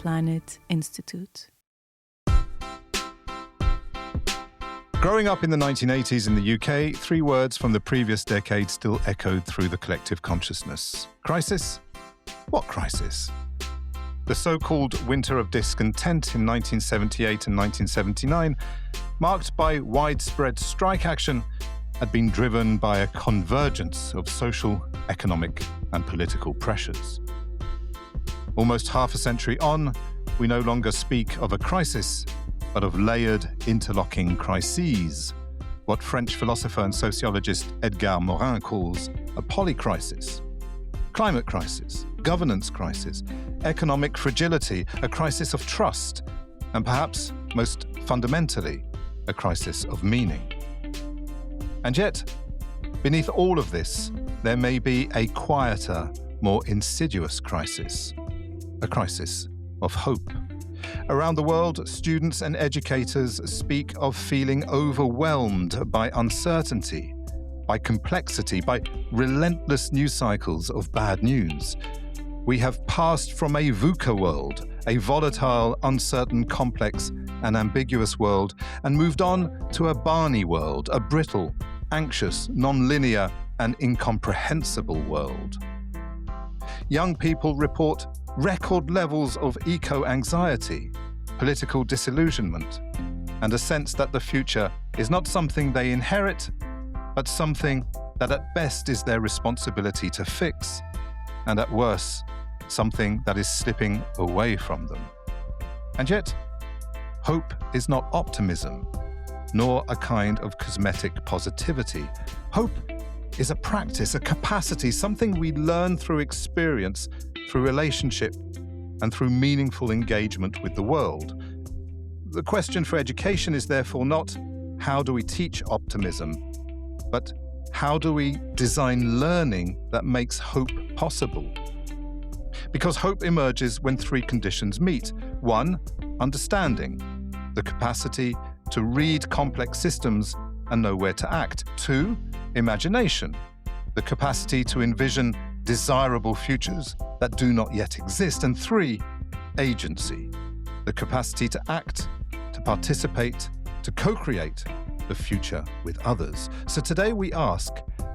Planet Institute. Growing up in the 1980s in the UK, three words from the previous decade still echoed through the collective consciousness. Crisis? What crisis? The so-called Winter of Discontent in 1978 and 1979, marked by widespread strike action, had been driven by a convergence of social, economic, and political pressures. Almost half a century on, we no longer speak of a crisis, but of layered, interlocking crises, what French philosopher and sociologist Edgar Morin calls a polycrisis. Climate crisis, governance crisis, economic fragility, a crisis of trust, and perhaps, most fundamentally, a crisis of meaning. And yet, beneath all of this, there may be a quieter, more insidious crisis, a crisis of hope. Around the world, students and educators speak of feeling overwhelmed by uncertainty, by complexity, by relentless news cycles of bad news. We have passed from a VUCA world, a volatile, uncertain, complex, and ambiguous world, and moved on to a Barney world, a brittle, anxious, non-linear, and incomprehensible world. Young people report record levels of eco-anxiety, political disillusionment, and a sense that the future is not something they inherit, but something that at best is their responsibility to fix, and at worst, something that is slipping away from them. And yet, hope is not optimism, nor a kind of cosmetic positivity. Hope is a practice, a capacity, something we learn through experience, through relationship, and through meaningful engagement with the world. The question for education is therefore not how do we teach optimism, but how do we design learning that makes hope possible? Because hope emerges when three conditions meet. One, understanding, the capacity to read complex systems and know where to act. Two, imagination, the capacity to envision desirable futures that do not yet exist. And three, agency, the capacity to act, to participate, to co-create the future with others. So today we ask,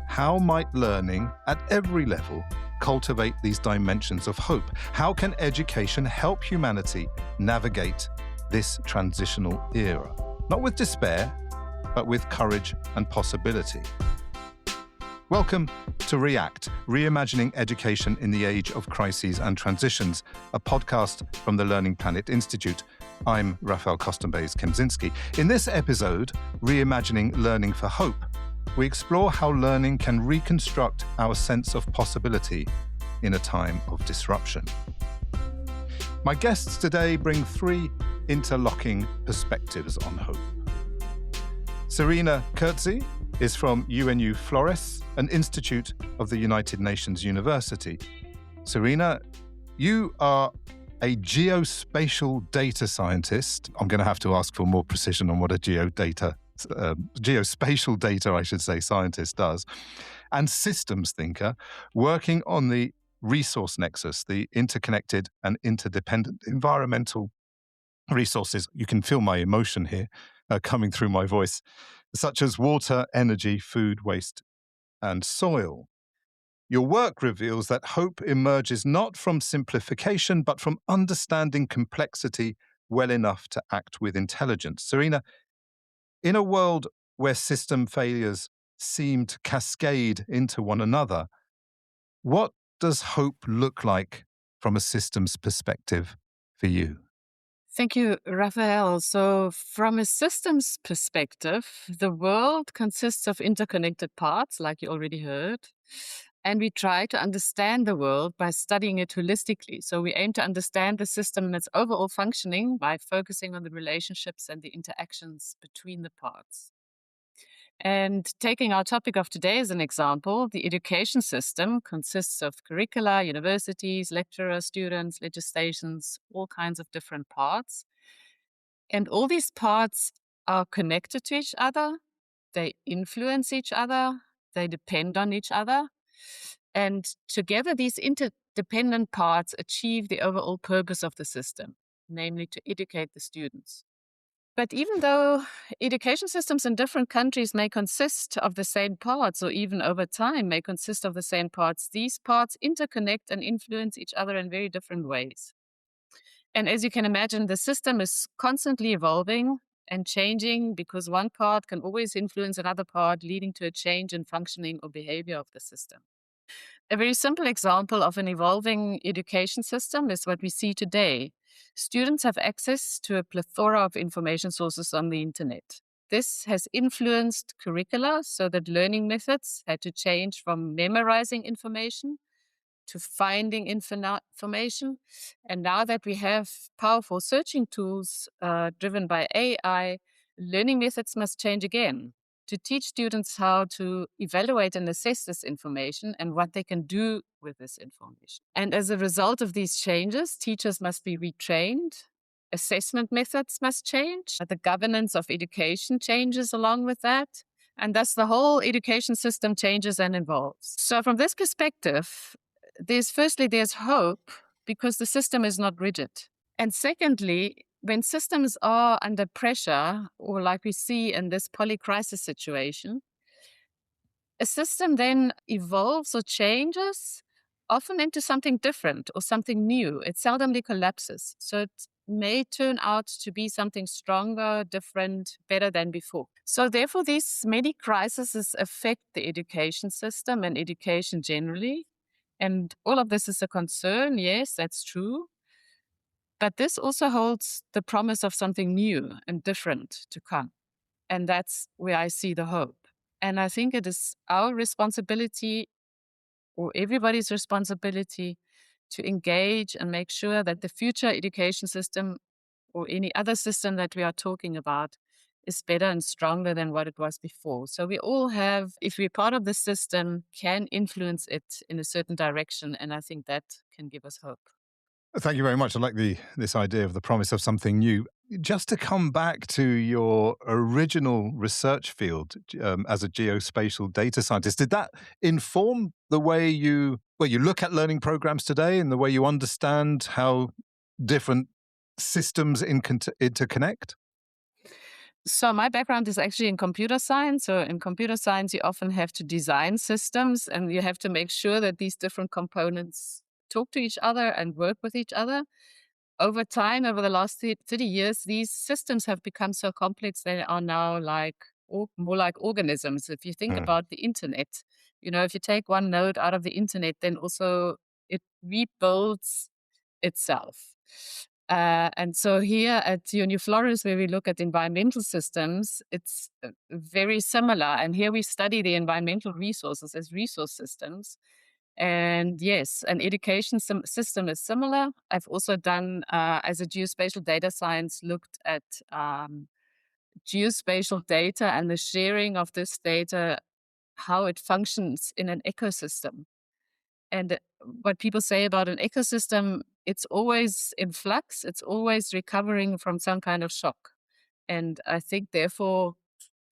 how might learning at every level cultivate these dimensions of hope? How can education help humanity navigate this transitional era? Not with despair, but with courage and possibility. Welcome to REACT, Reimagining Education in the Age of Crises and Transitions, a podcast from the Learning Planet Institute. I'm Raphael Costambeys-Kempczynski. In this episode, Reimagining Learning for Hope, we explore how learning can reconstruct our sense of possibility in a time of disruption. My guests today bring three interlocking perspectives on hope. Serena Coetzee is from UNU Flores, an institute of the United Nations University. Serena, you are a geospatial data scientist. I'm going to have to ask for more precision on what a geospatial data, I should say, scientist does, and systems thinker working on the resource nexus, the interconnected and interdependent environmental resources. You can feel my emotion here coming through my voice, such as water, energy, food, waste, and soil. Your work reveals that hope emerges not from simplification, but from understanding complexity well enough to act with intelligence. Serena, in a world where system failures seem to cascade into one another, what does hope look like from a systems perspective for you? Thank you, Raphael. So from a systems perspective, the world consists of interconnected parts, like you already heard, and we try to understand the world by studying it holistically. So we aim to understand the system and its overall functioning by focusing on the relationships and the interactions between the parts. And taking our topic of today as an example, the education system consists of curricula, universities, lecturers, students, legislations, all kinds of different parts. And all these parts are connected to each other. They influence each other. They depend on each other. And together, these interdependent parts achieve the overall purpose of the system. namely to educate the students. But even though education systems in different countries may consist of the same parts, or even over time may consist of the same parts, these parts interconnect and influence each other in very different ways. And as you can imagine, the system is constantly evolving and changing because one part can always influence another part, leading to a change in functioning or behavior of the system. A very simple example of an evolving education system is what we see today. Students have access to a plethora of information sources on the internet. This has influenced curricula so that learning methods had to change from memorizing information to finding information. And now that we have powerful searching tools driven by AI, learning methods must change again to teach students how to evaluate and assess this information and what they can do with this information. And as a result of these changes, teachers must be retrained. Assessment methods must change. The governance of education changes along with that. And thus the whole education system changes and evolves. So from this perspective, there's hope because the system is not rigid. And secondly, when systems are under pressure, or like we see in this polycrisis situation, a system then evolves or changes often into something different or something new. It seldomly collapses. So it may turn out to be something stronger, different, better than before. So therefore, these many crises affect the education system and education generally. And all of this is a concern. Yes, that's true. But this also holds the promise of something new and different to come. And that's where I see the hope. And I think it is our responsibility, or everybody's responsibility, to engage and make sure that the future education system or any other system that we are talking about is better and stronger than what it was before. So we all have, if we're part of the system, can influence it in a certain direction. And I think that can give us hope. Thank you very much. I like this idea of the promise of something new. Just to come back to your original research field as a geospatial data scientist, did that inform the way you look at learning programs today and the way you understand how different systems interconnect? So my background is actually in computer science. So in computer science, you often have to design systems and you have to make sure that these different components talk to each other and work with each other. Over time, over the last 30 years, these systems have become so complex they are now more like organisms. If you think Mm. about the internet, if you take one node out of the internet, then also it rebuilds itself. And so here at UNU Flores, where we look at environmental systems, it's very similar. And here we study the environmental resources as resource systems. And yes, an education system is similar. I've also done, as a geospatial data science, looked at geospatial data and the sharing of this data, how it functions in an ecosystem. And what people say about an ecosystem, it's always in flux, it's always recovering from some kind of shock. And I think, therefore,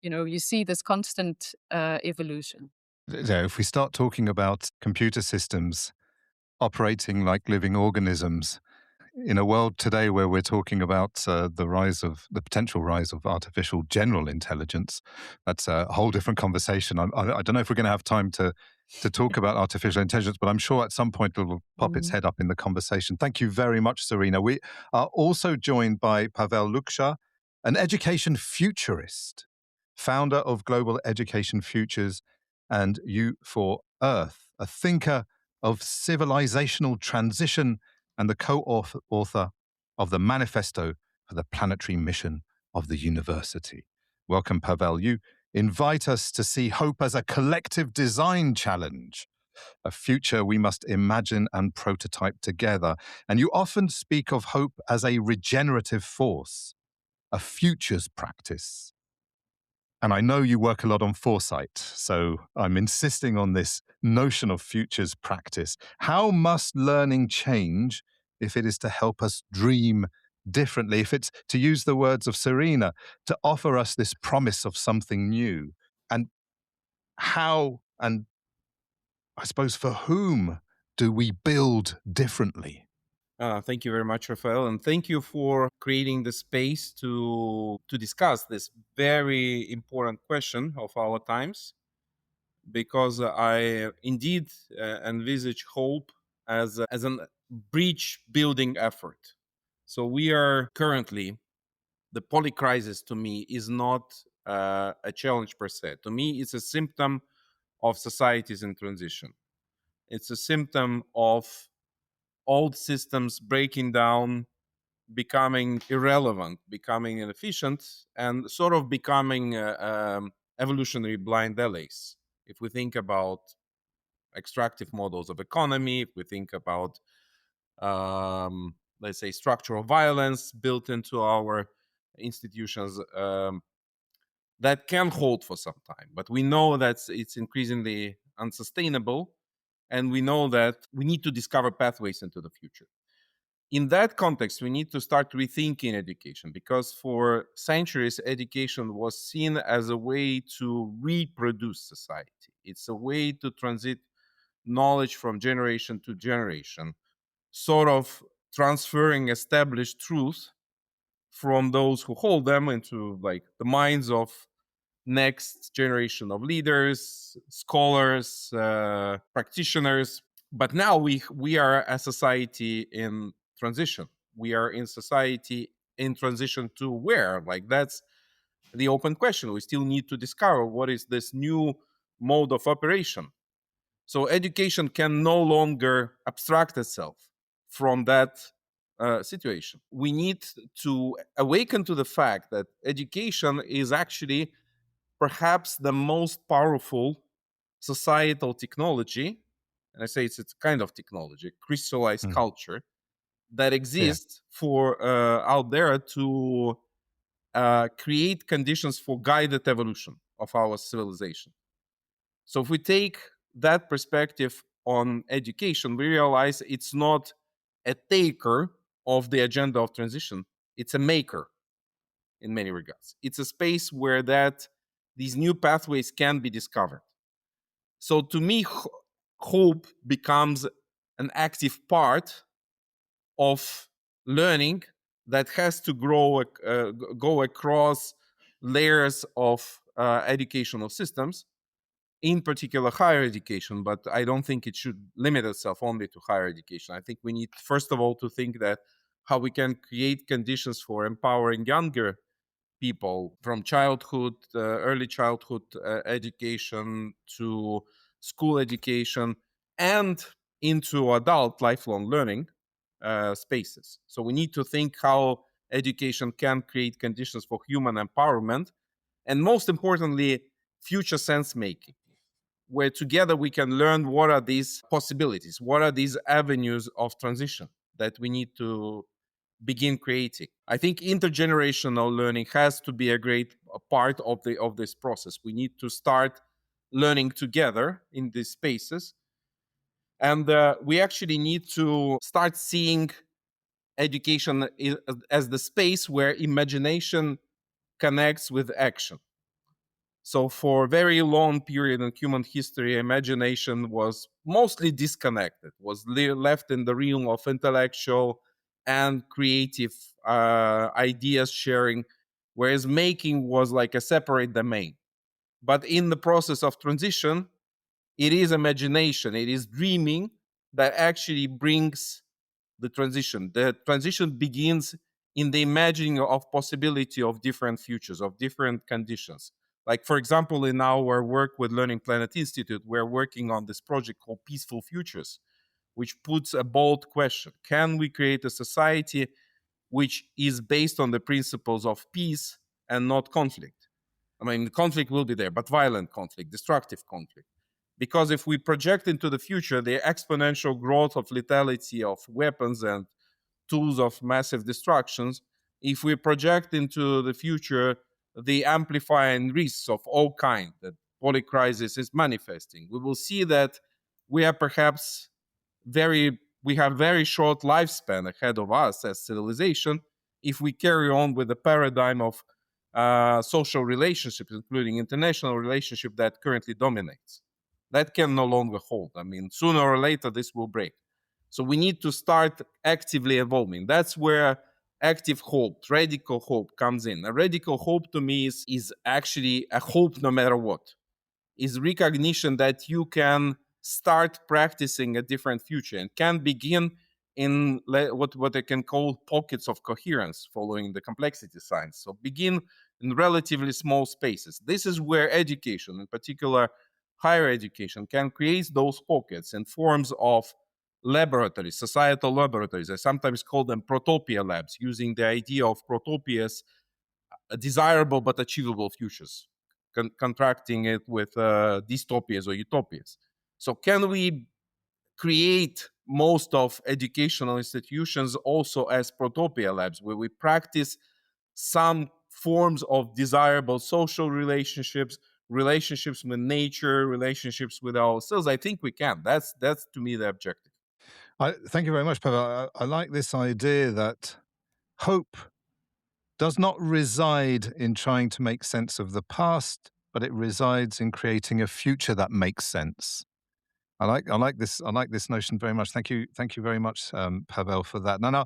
you see this constant evolution. If we start talking about computer systems operating like living organisms, in a world today where we're talking about the potential rise of artificial general intelligence, that's a whole different conversation. I don't know if we're going to have time to talk about artificial intelligence, but I'm sure at some point it will pop its Mhm. head up in the conversation. Thank you very much, Serena. We are also joined by Pavel LUKSHA, an education futurist, founder of Global Education Futures and U for Earth, a thinker of civilizational transition and the co-author of the Manifesto for the Planetary Mission of the University. Welcome, Pavel. You invite us to see hope as a collective design challenge, a future we must imagine and prototype together. And you often speak of hope as a regenerative force, a futures practice. And I know you work a lot on foresight, so I'm insisting on this notion of futures practice. How must learning change if it is to help us dream differently? If it's, to use the words of Serena, to offer us this promise of something new? And how, and I suppose for whom, do we build differently? Thank you very much, Raphael, and thank you for creating the space to discuss this very important question of our times. Because I indeed envisage hope as an bridge building effort. So we are currently the polycrisis to me is not a challenge per se. To me, it's a symptom of societies in transition. It's a symptom of old systems breaking down, becoming irrelevant, becoming inefficient, and sort of becoming evolutionary blind alleys. If we think about extractive models of economy, if we think about, let's say, structural violence built into our institutions, that can hold for some time. But we know that it's increasingly unsustainable, and we know that we need to discover pathways into the future. In that context, we need to start rethinking education, because for centuries, education was seen as a way to reproduce society. It's a way to transit knowledge from generation to generation, sort of transferring established truth from those who hold them into like the minds of next generation of leaders, scholars, practitioners. But now we are a society in transition. We are in society in transition to where? Like that's the open question. We still need to discover what is this new mode of operation. So education can no longer abstract itself from that situation. We need to awaken to the fact that education is actually perhaps the most powerful societal technology, and I say it's a kind of technology, crystallized Mm. culture that Yeah. exists for out there to create conditions for guided evolution of our civilization. So if we take that perspective on education, we realize it's not a taker of the agenda of transition, it's a maker in many regards. It's a space where that these new pathways can be discovered. So to me, hope becomes an active part of learning that has to go across layers of educational systems, in particular higher education. But I don't think it should limit itself only to higher education. I think we need, first of all, to think that how we can create conditions for empowering younger people from childhood, early childhood education to school education and into adult lifelong learning spaces. So we need to think how education can create conditions for human empowerment and, most importantly, future sense making, where together we can learn what are these possibilities, what are these avenues of transition that we need to begin creating. I think intergenerational learning has to be a great part of this process. We need to start learning together in these spaces, and we actually need to start seeing education as the space where imagination connects with action. So for a very long period in human history, imagination was mostly disconnected, was left in the realm of intellectual and creative ideas sharing, whereas making was like a separate domain. But in the process of transition, it is imagination, it is dreaming that actually brings the transition. The transition begins in the imagining of possibility of different futures, of different conditions. Like, for example, in our work with Learning Planet Institute, we're working on this project called Peaceful Futures, which puts a bold question. Can we create a society which is based on the principles of peace and not conflict? I mean, conflict will be there, but violent conflict, destructive conflict. Because if we project into the future the exponential growth of lethality of weapons and tools of massive destructions, if we project into the future the amplifying risks of all kinds that polycrisis is manifesting, we will see that we are perhaps we have very short lifespan ahead of us as civilization if we carry on with the paradigm of social relationships, including international relationship, that currently dominates. That can no longer hold. I mean, sooner or later this will break. So we need to start actively evolving. That's where active hope, radical hope comes in. A radical hope to me is actually a hope no matter what, is recognition that you can start practicing a different future and can begin in what I can call pockets of coherence following the complexity science. So begin in relatively small spaces. This is where education, in particular higher education, can create those pockets in forms of laboratories, societal laboratories. I sometimes call them protopia labs, using the idea of protopias, desirable but achievable futures, contracting it with dystopias or utopias. So can we create most of educational institutions also as protopia labs, where we practice some forms of desirable social relationships, relationships with nature, relationships with ourselves? I think we can. That's to me the objective. Thank you very much, Pavel. I like this idea that hope does not reside in trying to make sense of the past, but it resides in creating a future that makes sense. I like this notion very much. Thank you very much, Pavel, for that. Now,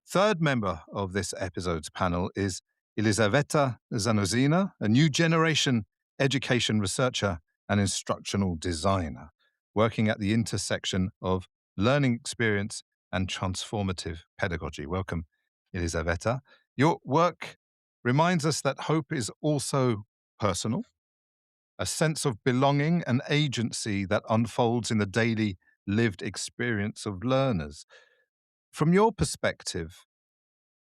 third member of this episode's panel is Elizaveta Zanozina, a new generation education researcher and instructional designer, working at the intersection of learning experience and transformative pedagogy. Welcome, Elizaveta. Your work reminds us that hope is also personal, a sense of belonging and agency that unfolds in the daily lived experience of learners. From your perspective,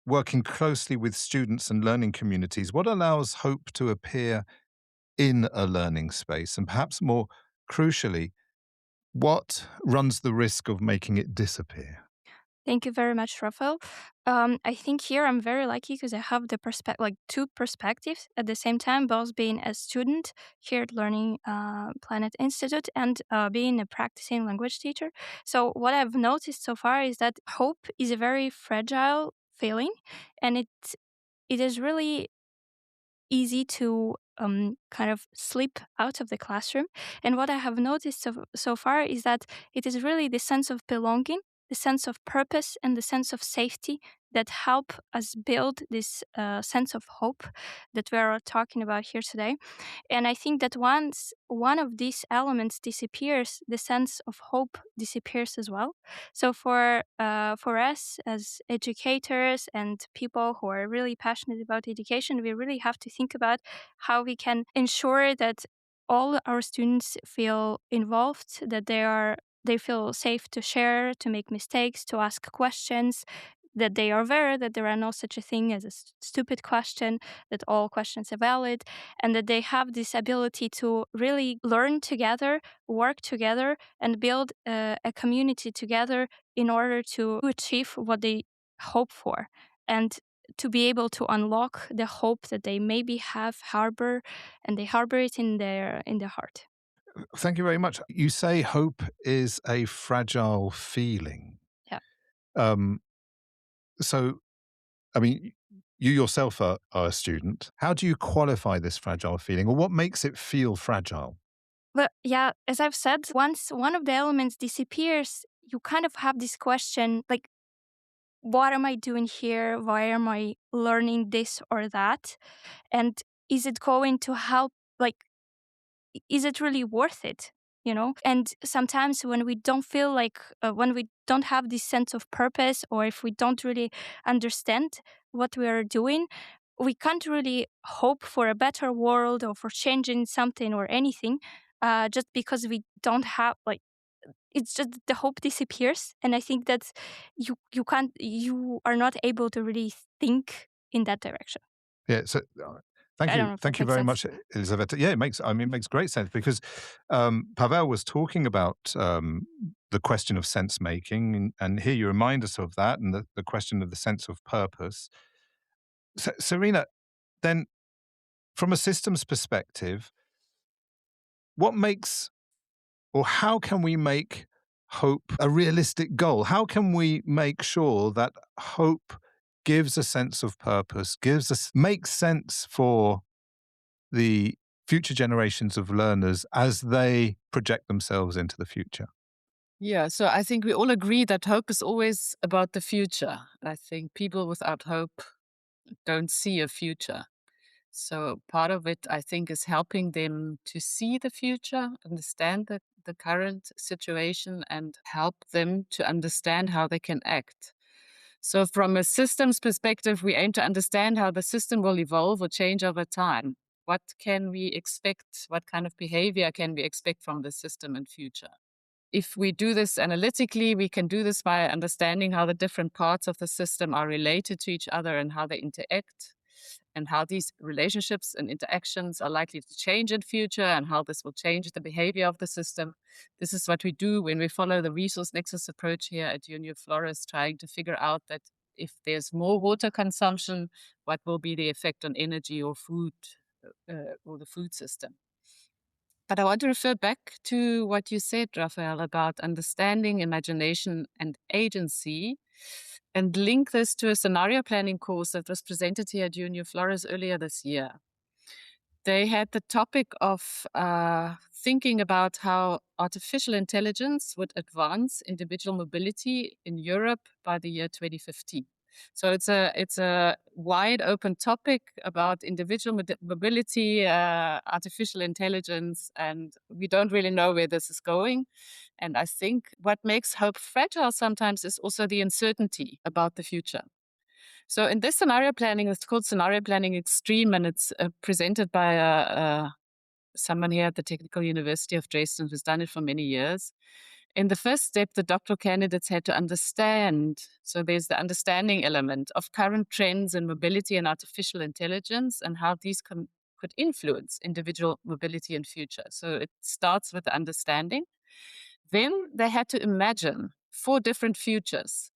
working closely with students and learning communities, what allows hope to appear in a learning space? And perhaps more crucially, what runs the risk of making it disappear? Thank you very much, Raphael. I think here I'm very lucky because I have the like two perspectives at the same time, both being a student here at Learning Planet Institute and being a practicing language teacher. So what I've noticed so far is that hope is a very fragile feeling, and it is really easy to kind of slip out of the classroom. And what I have noticed so far is that it is really the sense of belonging, the sense of purpose, and the sense of safety that help us build this sense of hope that we are talking about here today. And I think that once one of these elements disappears, the sense of hope disappears as well. So for us as educators and people who are really passionate about education, we really have to think about how we can ensure that all our students feel involved, that they feel safe to share, to make mistakes, to ask questions, that they are aware that there are no such a thing as a stupid question, that all questions are valid, and that they have this ability to really learn together, work together, and build a community together in order to achieve what they hope for, and to be able to unlock the hope that they maybe have harbor, and they harbor it in their heart. Thank you very much. You say hope is a fragile feeling. Yeah. Um, so, I mean, you yourself are a student. How do you qualify this fragile feeling, or what makes it feel fragile? But yeah, as I've said, once one of the elements disappears, you kind of have this question like, what am I doing here? Why am I learning this or that? And is it going to help? Like, is it really worth it? And sometimes when we don't feel like, when we don't have this sense of purpose, or if we don't really understand what we are doing, we can't really hope for a better world or for changing something or anything, just because we don't have, like, it's just the hope disappears. And I think that you are not able to really think in that direction. Yeah. So, I don't know if that thank you makes very sense. much, Elizaveta. Yeah, it makes great sense because Pavel was talking about the question of sense making, and here you remind us of that, and the question of the sense of purpose. Serena, then, from a systems perspective, what makes or how can we make hope a realistic goal? How can we make sure that hope gives a sense of purpose, makes sense for the future generations of learners as they project themselves into the future? Yeah, so I think we all agree that hope is always about the future. I think people without hope don't see a future. So part of it, I think, is helping them to see the future, understand the current situation, and help them to understand how they can act. So from a systems perspective, we aim to understand how the system will evolve or change over time. What can we expect? What kind of behavior can we expect from the system in future? If we do this analytically, we can do this by understanding how the different parts of the system are related to each other and how they interact, and how these relationships and interactions are likely to change in future, and how this will change the behavior of the system. This is what we do when we follow the resource nexus approach here at UNU Flores, trying to figure out that if there's more water consumption, what will be the effect on energy or food, or the food system. But I want to refer back to what you said, Raphael, about understanding, imagination, and agency, and link this to a scenario planning course that was presented here at UNU Flores earlier this year. They had the topic of thinking about how artificial intelligence would advance individual mobility in Europe by the year 2050. So it's a wide open topic about individual mobility, artificial intelligence, and we don't really know where this is going. And I think what makes hope fragile sometimes is also the uncertainty about the future. So in this scenario planning, it's called Scenario Planning Extreme, and it's presented by someone here at the Technical University of Dresden who's done it for many years. In the first step, the doctoral candidates had to understand, so there's the understanding element of current trends in mobility and artificial intelligence and how these could influence individual mobility in future. So it starts with the understanding. Then they had to imagine 4 different futures.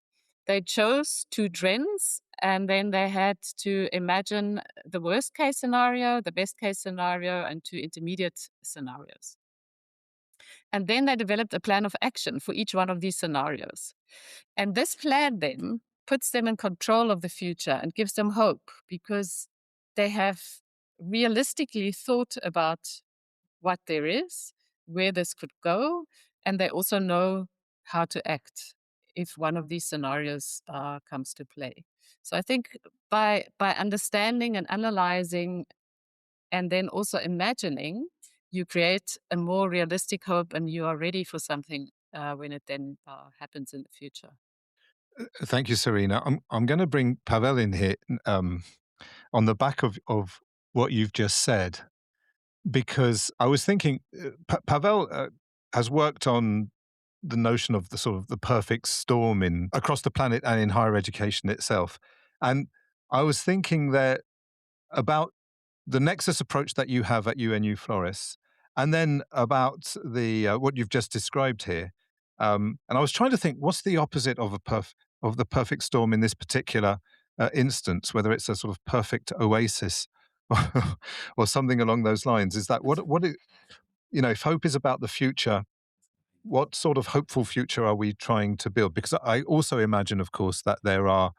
They chose 2 trends, and then they had to imagine the worst case scenario, the best case scenario, and 2 intermediate scenarios. And then they developed a plan of action for each one of these scenarios. And this plan then puts them in control of the future and gives them hope, because they have realistically thought about what there is, where this could go, and they also know how to act if one of these scenarios comes to play. So I think by understanding and analyzing and then also imagining, you create a more realistic hope, and you are ready for something when it then happens in the future. Thank you, Serena. I'm going to bring Pavel in here on the back of what you've just said, because I was thinking Pavel has worked on the notion of the sort of the perfect storm in across the planet and in higher education itself. And I was thinking there about the nexus approach that you have at UNU Flores, and then about the what you've just described here. And I was trying to think, what's the opposite of the perfect storm in this particular instance? Whether it's a sort of perfect oasis or something along those lines. Is that if hope is about the future, what sort of hopeful future are we trying to build? Because I also imagine, of course, that there are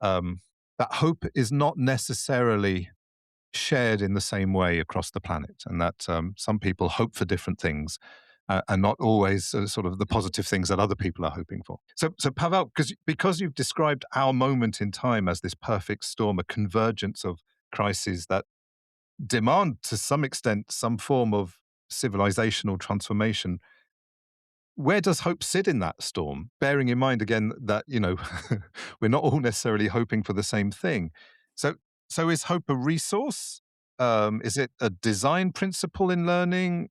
that hope is not necessarily shared in the same way across the planet, and that some people hope for different things and not always sort of the positive things that other people are hoping for. So Pavel, because you've described our moment in time as this perfect storm, a convergence of crises that demand to some extent some form of civilizational transformation, where does hope sit in that storm? Bearing in mind again that, we're not all necessarily hoping for the same thing. So is hope a resource? Is it a design principle in learning?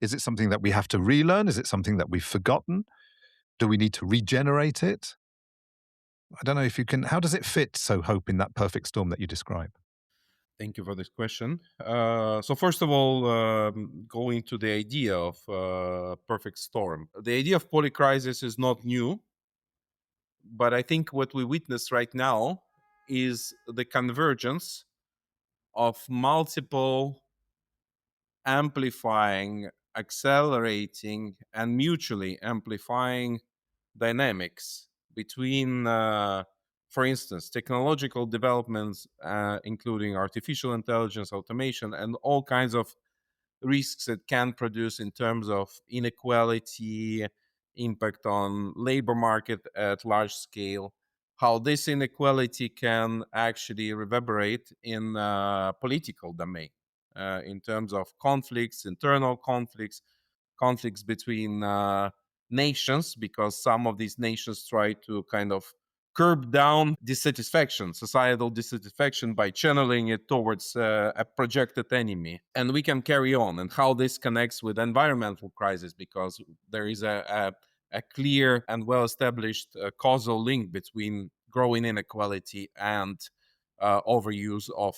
Is it something that we have to relearn? Is it something that we've forgotten? Do we need to regenerate it? I don't know if you can, how does it fit, so hope, in that perfect storm that you describe? Thank you for this question. So first of all, going to the idea of perfect storm. The idea of polycrisis is not new, but I think what we witness right now is the convergence of multiple amplifying, accelerating, and mutually amplifying dynamics between, for instance, technological developments, including artificial intelligence, automation, and all kinds of risks it can produce in terms of inequality, impact on labor market at large scale, how this inequality can actually reverberate in political domain in terms of conflicts, internal conflicts, conflicts between nations, because some of these nations try to kind of curb down dissatisfaction, societal dissatisfaction, by channeling it towards a projected enemy. And we can carry on, and how this connects with environmental crisis, because there is a clear and well-established causal link between growing inequality and overuse of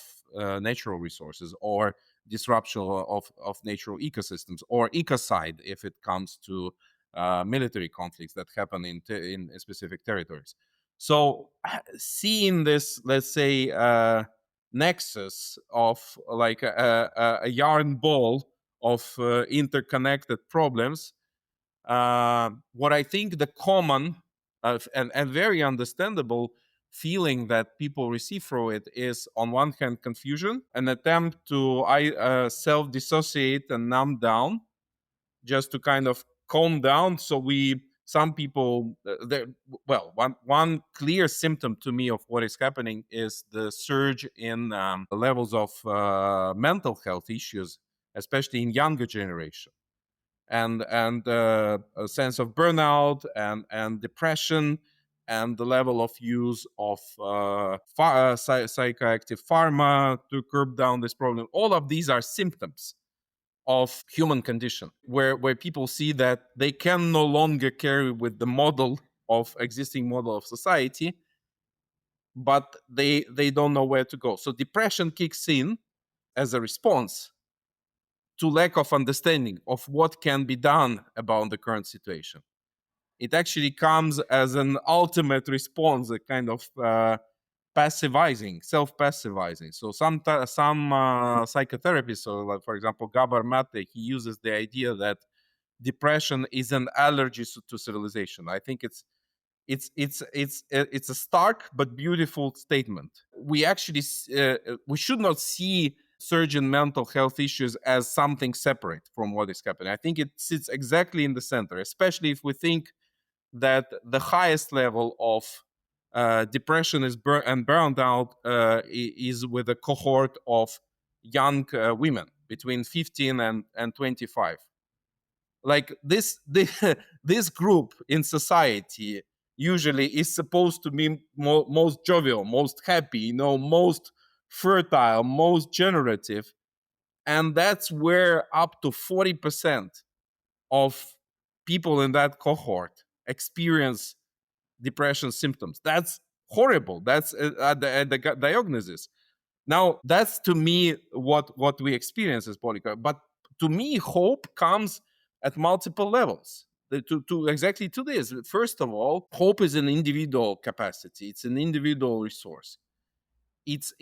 natural resources, or disruption of natural ecosystems, or ecocide if it comes to military conflicts that happen in specific territories. So seeing this, let's say, nexus of like a yarn ball of interconnected problems, what I think the common and very understandable feeling that people receive through it is, on one hand, confusion, an attempt to self-dissociate and numb down, just to kind of calm down. So some people, one clear symptom to me of what is happening is the surge in levels of mental health issues, especially in younger generation, and a sense of burnout and depression, and the level of use of psychoactive pharma to curb down this problem. All of these are symptoms of human condition, where people see that they can no longer carry with the existing model of society, but they don't know where to go. So depression kicks in as a response to lack of understanding of what can be done about the current situation. It actually comes as an ultimate response, a kind of self-passivizing. So some psychotherapists, so like, for example, Gabor Mate, he uses the idea that depression is an allergy to civilization. I think it's a stark but beautiful statement. We actually we should not see surge in mental health issues as something separate from what is happening. I think it sits exactly in the center, especially if we think that the highest level of depression and burned out is with a cohort of young women between 15 and 25. Like this group in society usually is supposed to be most jovial, most happy, most fertile, most generative. And that's where up to 40% of people in that cohort experience depression symptoms. That's horrible. That's the diagnosis. Now, that's to me what we experience as Polika. But to me, hope comes at multiple levels. To exactly to this. First of all, hope is an individual capacity. It's an individual resource. It's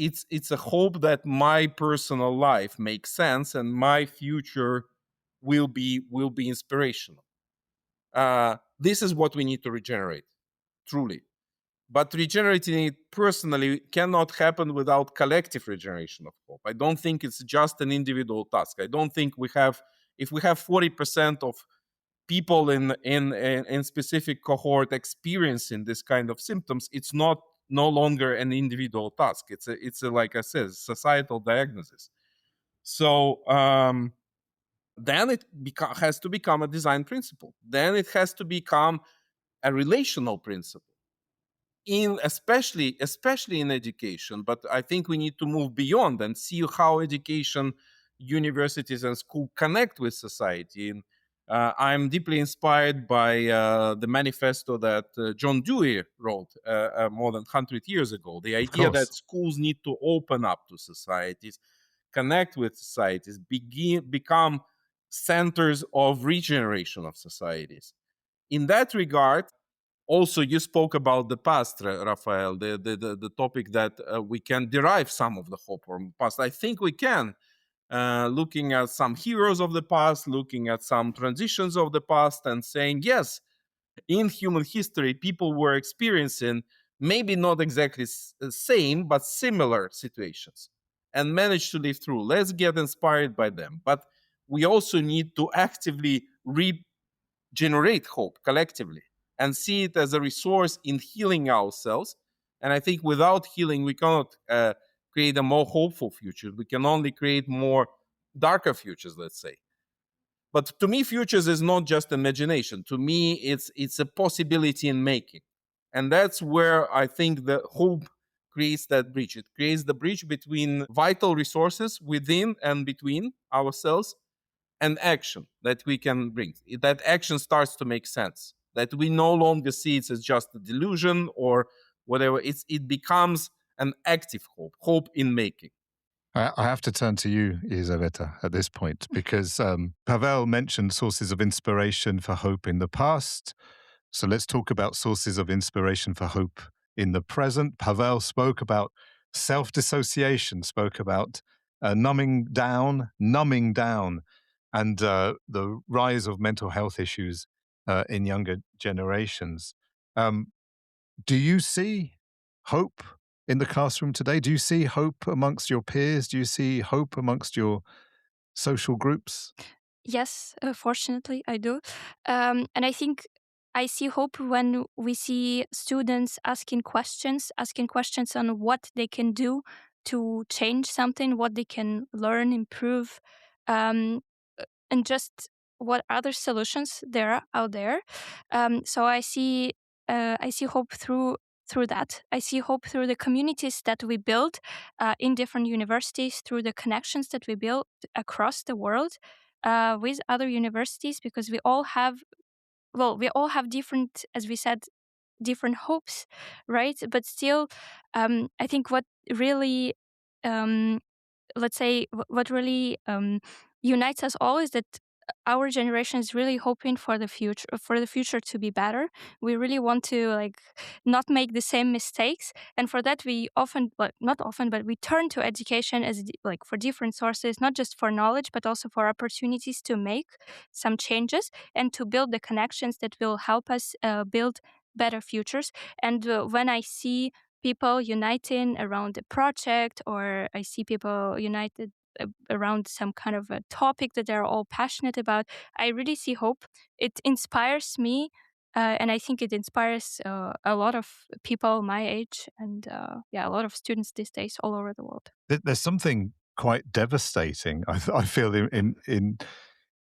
a hope that my personal life makes sense and my future will be inspirational. This is what we need to regenerate, truly. But regenerating it personally cannot happen without collective regeneration of hope. I don't think it's just an individual task. I don't think if we have 40% of people in specific cohort experiencing this kind of symptoms, it's no longer an individual task. It's a like I said, societal diagnosis. So then it has to become a design principle. Then it has to become a relational principle, especially in education. But I think we need to move beyond and see how education, universities, and school connect with society. And I'm deeply inspired by the manifesto that John Dewey wrote more than 100 years ago. The idea that schools need to open up to societies, connect with societies, become centers of regeneration of societies. In that regard, also, you spoke about the past, Raphael, the topic that we can derive some of the hope from the past. I think we can, looking at some heroes of the past, looking at some transitions of the past, and saying, yes, in human history, people were experiencing maybe not exactly the same, but similar situations and managed to live through. Let's get inspired by them. But we also need to actively generate hope collectively and see it as a resource in healing ourselves. And I think without healing, we cannot create a more hopeful future. We can only create more darker futures, let's say. But to me, futures is not just imagination. To me, it's a possibility in making. And that's where I think the hope creates that bridge. It creates the bridge between vital resources within and between ourselves and action that we can bring. That action starts to make sense. That we no longer see it as just a delusion or whatever. It becomes an active hope, hope in making. I have to turn to you, Elizaveta, at this point, because Pavel mentioned sources of inspiration for hope in the past. So let's talk about sources of inspiration for hope in the present. Pavel spoke about self-dissociation, spoke about numbing down, and the rise of mental health issues in younger generations. Do you see hope in the classroom today? Do you see hope amongst your peers? Do you see hope amongst your social groups? Yes, fortunately, I do. And I think I see hope when we see students asking questions on what they can do to change something, what they can learn, improve, um, and just what other solutions there are out there. So I see hope through that. I see hope through the communities that we build in different universities, through the connections that we build across the world with other universities, because we all have different, as we said, different hopes, right? But still, I think what really let's say what really unites us all is that our generation is really hoping for the future to be better. We really want to not make the same mistakes, and for that we often, well, not often, but we turn to education as for different sources, not just for knowledge but also for opportunities to make some changes and to build the connections that will help us build better futures. And when I see people uniting around a project, or I see people united around some kind of a topic that they're all passionate about, I really see hope. It inspires me, and I think it inspires a lot of people my age, and a lot of students these days all over the world. There's something quite devastating, I feel,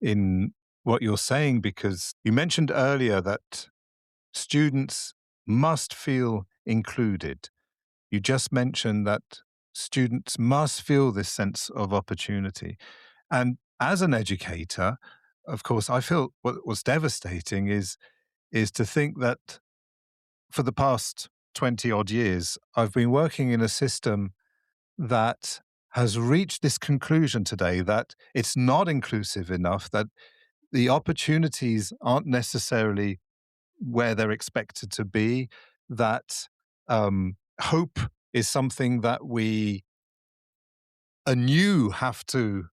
in what you're saying, because you mentioned earlier that students must feel included. You just mentioned that students must feel this sense of opportunity. And as an educator, of course, I feel what's devastating is to think that for the past 20 odd years, I've been working in a system that has reached this conclusion today that it's not inclusive enough, that the opportunities aren't necessarily where they're expected to be, that hope is something that we anew have to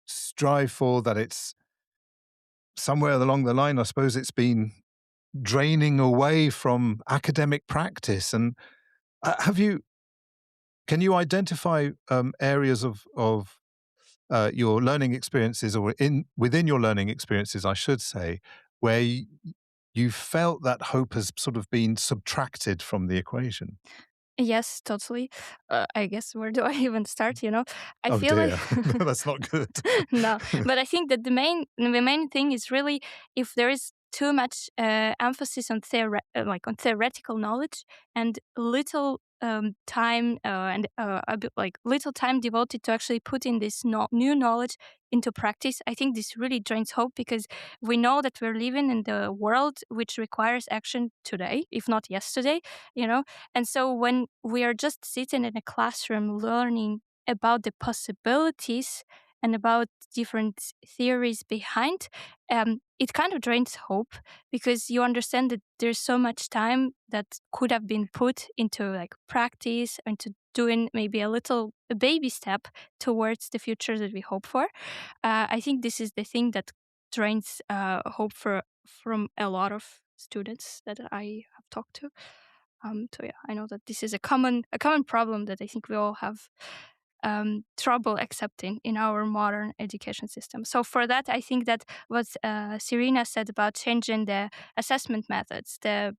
strive for, that it's somewhere along the line, I suppose it's been draining away from academic practice. And can you identify areas of your learning experiences, or within your learning experiences, I should say, where you felt that hope has sort of been subtracted from the equation? Yes, totally. I guess where do I even start? I Oh feel like dear, that's not good. no, but I think that the main thing is really, if there is too much emphasis on on theoretical knowledge and little time and a bit little time devoted to actually putting this new knowledge into practice, I think this really drains hope, because we know that we're living in the world which requires action today, if not yesterday. And so when we are just sitting in a classroom learning about the possibilities and about different theories behind, it kind of drains hope, because you understand that there's so much time that could have been put into practice, into doing maybe a baby step towards the future that we hope for. I think this is the thing that drains hope from a lot of students that I have talked to. So yeah, I know that this is a common problem that I think we all have. trouble accepting in our modern education system. So for that, I think that what Serena said about changing the assessment methods, the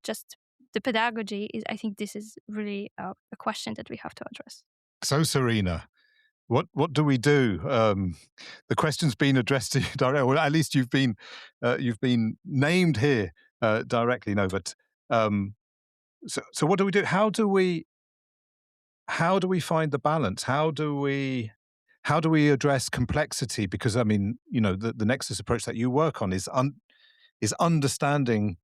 pedagogy, is, I think this is really a question that we have to address. So, Serena, what do we do? The question's been addressed to you directly. Well, at least you've been named here directly. No, but so what do we do? How do we find the balance? How do we address complexity? Because I mean, the Nexus approach that you work on is understanding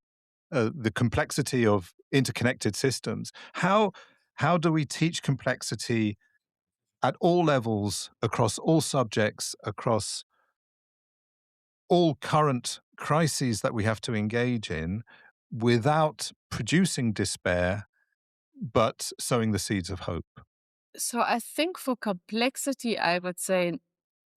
the complexity of interconnected systems. How do we teach complexity at all levels, across all subjects, across all current crises that we have to engage in, without producing despair, but sowing the seeds of hope? So I think for complexity, I would say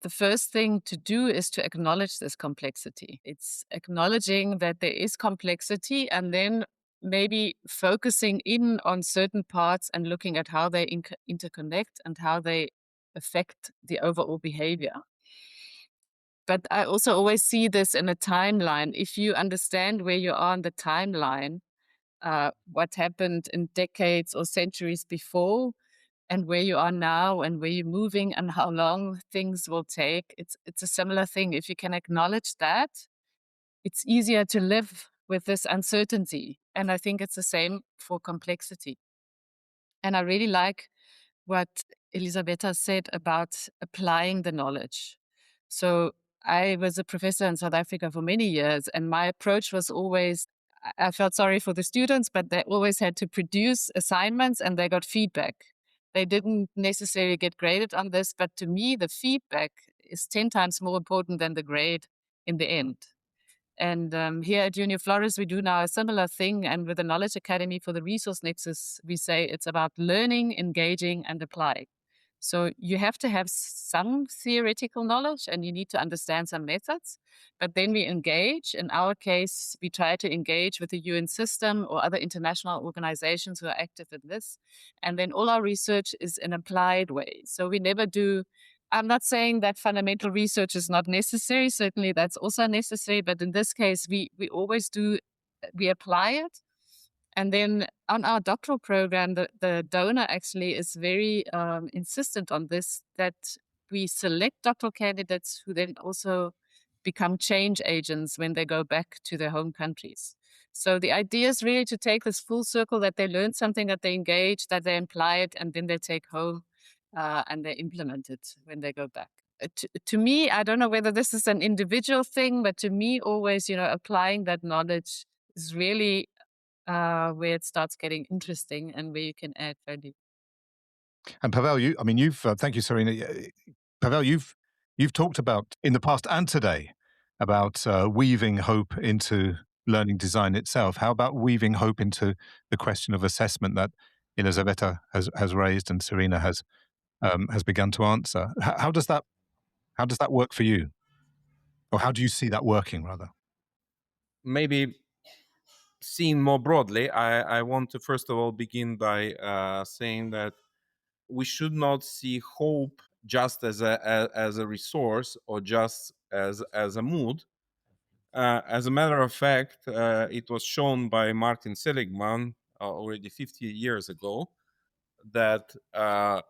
the first thing to do is to acknowledge this complexity. It's acknowledging that there is complexity and then maybe focusing in on certain parts and looking at how they interconnect and how they affect the overall behavior. But I also always see this in a timeline. If you understand where you are on the timeline, what happened in decades or centuries before, and where you are now and where you're moving and how long things will take, it's a similar thing. If you can acknowledge that, it's easier to live with this uncertainty. And I think it's the same for complexity. And I really like what Elizaveta said about applying the knowledge. So I was a professor in South Africa for many years, and my approach was always, I felt sorry for the students, but they always had to produce assignments and they got feedback. They didn't necessarily get graded on this, but to me, the feedback is 10 times more important than the grade in the end. And here at Junior Flores, we do now a similar thing. And with the Knowledge Academy for the Resource Nexus, we say it's about learning, engaging, and applying. So you have to have some theoretical knowledge and you need to understand some methods, but then we engage. In our case, we try to engage with the UN system or other international organizations who are active in this. And then all our research is in applied way. So we never do, I'm not saying that fundamental research is not necessary. Certainly that's also necessary. But in this case, we always do, we apply it. And then on our doctoral program, the donor actually is very insistent on this, that we select doctoral candidates who then also become change agents when they go back to their home countries. So the idea is really to take this full circle, that they learn something, that they engage, that they apply it, and then they take home and they implement it when they go back. To me, I don't know whether this is an individual thing, but to me, always, applying that knowledge is really where it starts getting interesting and where you can add value. And Pavel, thank you, Serena. Pavel, you've talked about in the past and today about weaving hope into learning design itself. How about weaving hope into the question of assessment that Elizaveta has raised and Serena has begun to answer? How does that work for you, or how do you see that working, rather? Maybe seen more broadly, I want to first of all begin by saying that we should not see hope just as a resource or just as a mood. As a matter of fact, it was shown by Martin Seligman already 50 years ago that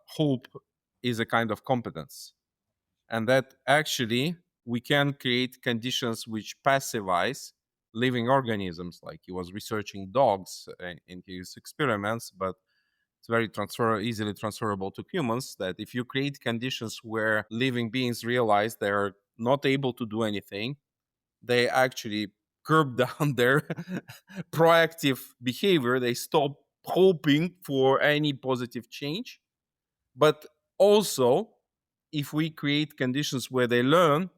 hope is a kind of competence, and that actually we can create conditions which pacifies living organisms. Like he was researching dogs in his experiments, but it's very easily transferable to humans, that if you create conditions where living beings realize they're not able to do anything, they actually curb down their proactive behavior. They stop hoping for any positive change. But also, if we create conditions where they learn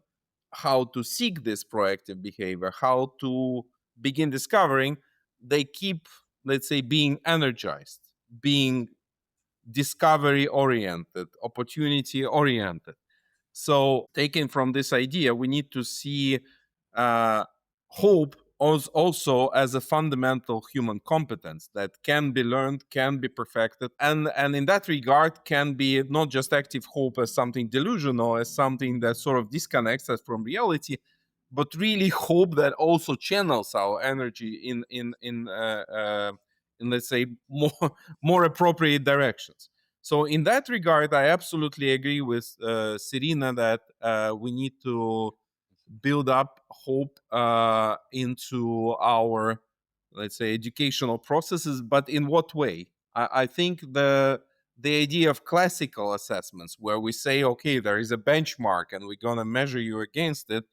how to seek this proactive behavior, how to begin discovering, they keep, let's say, being energized, being discovery oriented, opportunity oriented. So taken from this idea, we need to see hope also as a fundamental human competence that can be learned, can be perfected, and in that regard can be not just active hope as something delusional, as something that sort of disconnects us from reality, but really hope that also channels our energy in let's say more appropriate directions. So in that regard, I absolutely agree with Serena that we need to build up hope into our, let's say, educational processes. But in what way? I think the idea of classical assessments, where we say, okay, there is a benchmark and we're going to measure you against it,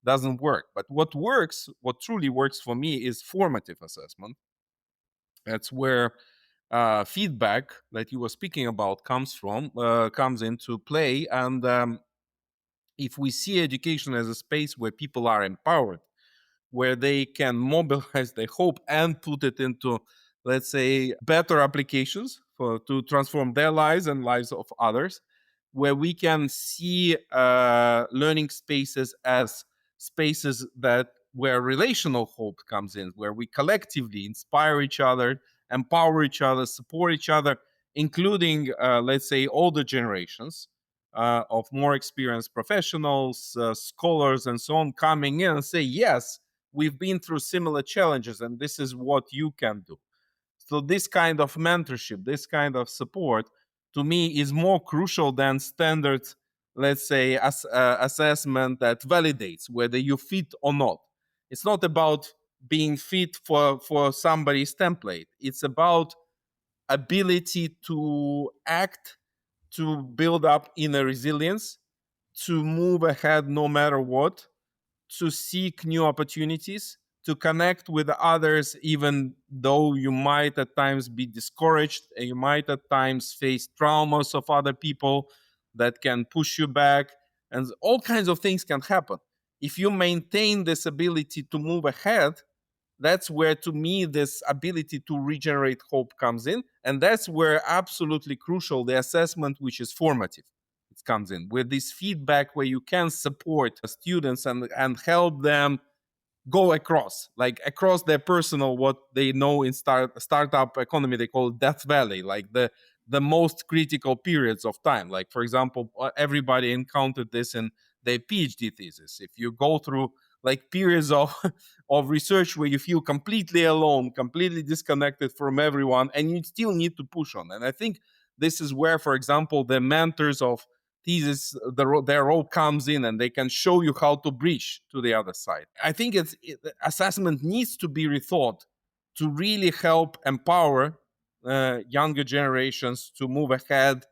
doesn't work. But what works, what truly works for me, is formative assessment. That's where feedback that you were speaking about comes into play. And if we see education as a space where people are empowered, where they can mobilize their hope and put it into, let's say, better applications to transform their lives and lives of others, where we can see learning spaces as spaces where relational hope comes in, where we collectively inspire each other, empower each other, support each other, including, let's say, older generations of more experienced professionals, scholars, and so on, coming in and say, yes, we've been through similar challenges, and this is what you can do. So this kind of mentorship, this kind of support, to me, is more crucial than standard, let's say, assessment that validates whether you fit or not. It's not about being fit for somebody's template. It's about ability to act, to build up inner resilience, to move ahead no matter what, to seek new opportunities, to connect with others, even though you might at times be discouraged, and you might at times face traumas of other people that can push you back, and all kinds of things can happen. If you maintain this ability to move ahead, that's where, to me, this ability to regenerate hope comes in. And that's where absolutely crucial the assessment, which is formative, it comes in, with this feedback where you can support students and help them go across their personal, what they know in startup economy, they call death valley, like the most critical periods of time. Like, for example, everybody encountered this in their PhD thesis. If you go through like periods of research where you feel completely alone, completely disconnected from everyone, and you still need to push on. And I think this is where, for example, the mentors of thesis, their role comes in, and they can show you how to bridge to the other side. I think assessment needs to be rethought to really help empower younger generations to move ahead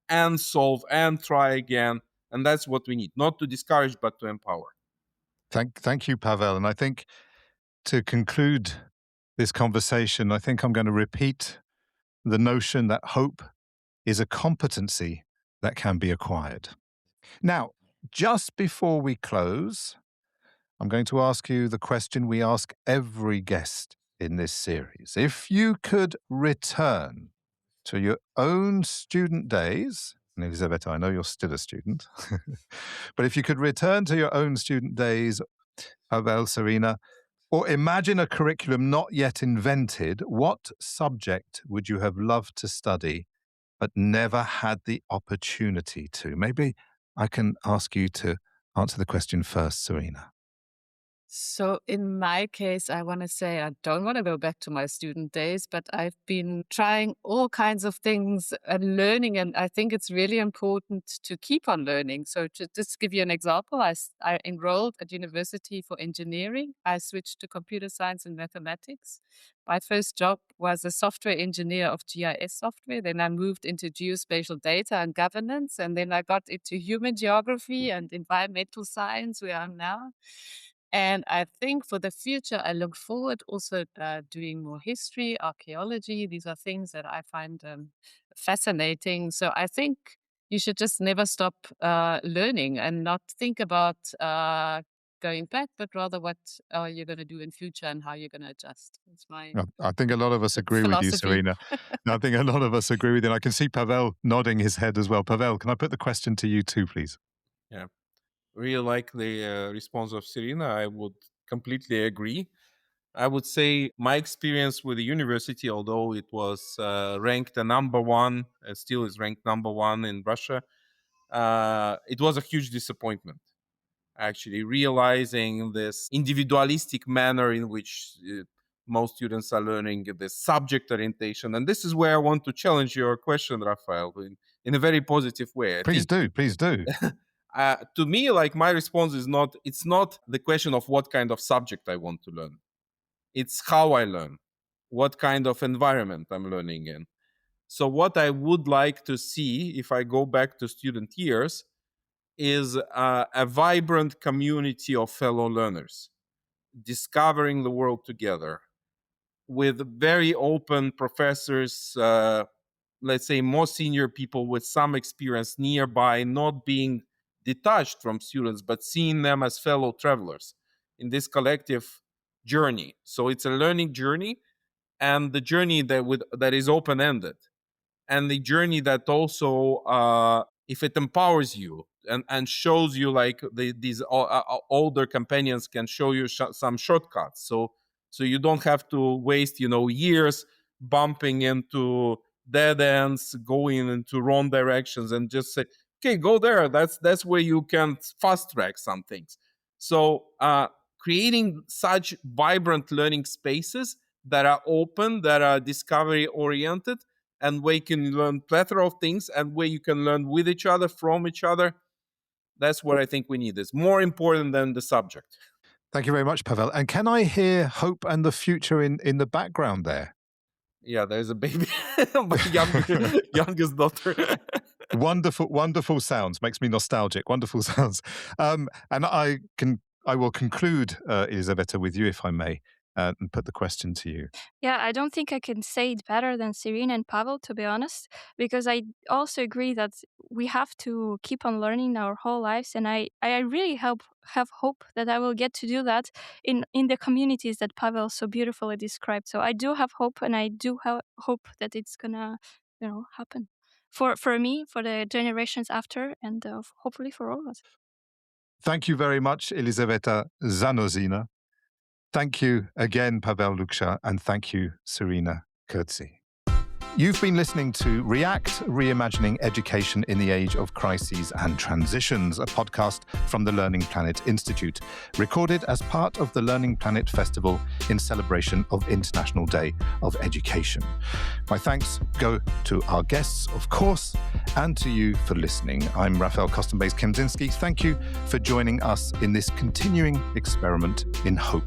and solve and try again. And that's what we need, not to discourage, but to empower. Thank you, Pavel. And I think to conclude this conversation, I think I'm going to repeat the notion that hope is a competency that can be acquired. Now, just before we close, I'm going to ask you the question we ask every guest in this series. If you could return to your own student days, and Elizaveta, I know you're still a student, but if you could return to your own student days, Pavel, Serena, or imagine a curriculum not yet invented, what subject would you have loved to study but never had the opportunity to? Maybe I can ask you to answer the question first, Serena. So in my case, I want to say I don't want to go back to my student days, but I've been trying all kinds of things and learning, and I think it's really important to keep on learning. So to just give you an example, I enrolled at university for engineering. I switched to computer science and mathematics. My first job was a software engineer of GIS software. Then I moved into geospatial data and governance, and then I got into human geography and environmental science, where I'm now. And I think for the future, I look forward also doing more history, archaeology. These are things that I find fascinating. So I think you should just never stop learning and not think about going back, but rather what you're going to do in future and how you're going to adjust. That's my I think a lot of us agree with you, philosophy. Serena. I think a lot of us agree with you. I can see Pavel nodding his head as well. Pavel, can I put the question to you too, please? Yeah. Really like the response of Serena. I would completely agree. I would say my experience with the university, although it was ranked the number one, still is ranked number one in Russia, it was a huge disappointment. Actually, realizing this individualistic manner in which most students are learning this subject orientation. And this is where I want to challenge your question, Raphael, in a very positive way. Please do. To me, like, my response is it's not the question of what kind of subject I want to learn. It's how I learn, what kind of environment I'm learning in. So what I would like to see, if I go back to student years, is a vibrant community of fellow learners, discovering the world together with very open professors, let's say more senior people with some experience nearby, not being detached from students, but seeing them as fellow travelers in this collective journey. So it's a learning journey, and the journey that is open-ended, and the journey that also, if it empowers you and shows you, like, these older companions can show you some shortcuts, so you don't have to waste years bumping into dead ends, going into wrong directions, and just say, okay, go there. That's where you can fast track some things. So creating such vibrant learning spaces that are open, that are discovery oriented, and where you can learn plethora of things, and where you can learn with each other, from each other. That's what I think we need. It's more important than the subject. Thank you very much, Pavel. And can I hear Hope and the Future in the background there? Yeah, there's a baby, my youngest daughter. Wonderful sounds. Makes me nostalgic. Wonderful sounds. And I will conclude, Elizaveta, with you, if I may, and put the question to you. Yeah, I don't think I can say it better than Serena and Pavel, to be honest, because I also agree that we have to keep on learning our whole lives, and I really have hope that I will get to do that in the communities that Pavel so beautifully described. So I do have hope, and I do hope that it's gonna, happen for me, for the generations after, and hopefully for all of us. Thank you very much, Elizaveta Zanozina. Thank you again, Pavel LUKSHA, and thank you, Serena Coetzee. You've been listening to React, Reimagining Education in the Age of Crises and Transitions, a podcast from the Learning Planet Institute, recorded as part of the Learning Planet Festival in celebration of International Day of Education. My thanks go to our guests, of course, and to you for listening. I'm Raphael Costambeys-Kempczynski. Thank you for joining us in this continuing experiment in hope.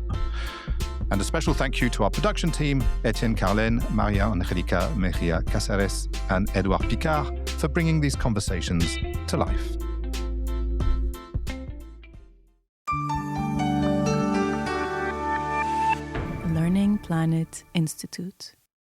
And a special thank you to our production team, Etienne Carlen, Maria Angelica Mejia Caceres, and Edouard Picard, for bringing these conversations to life. Learning Planet Institute.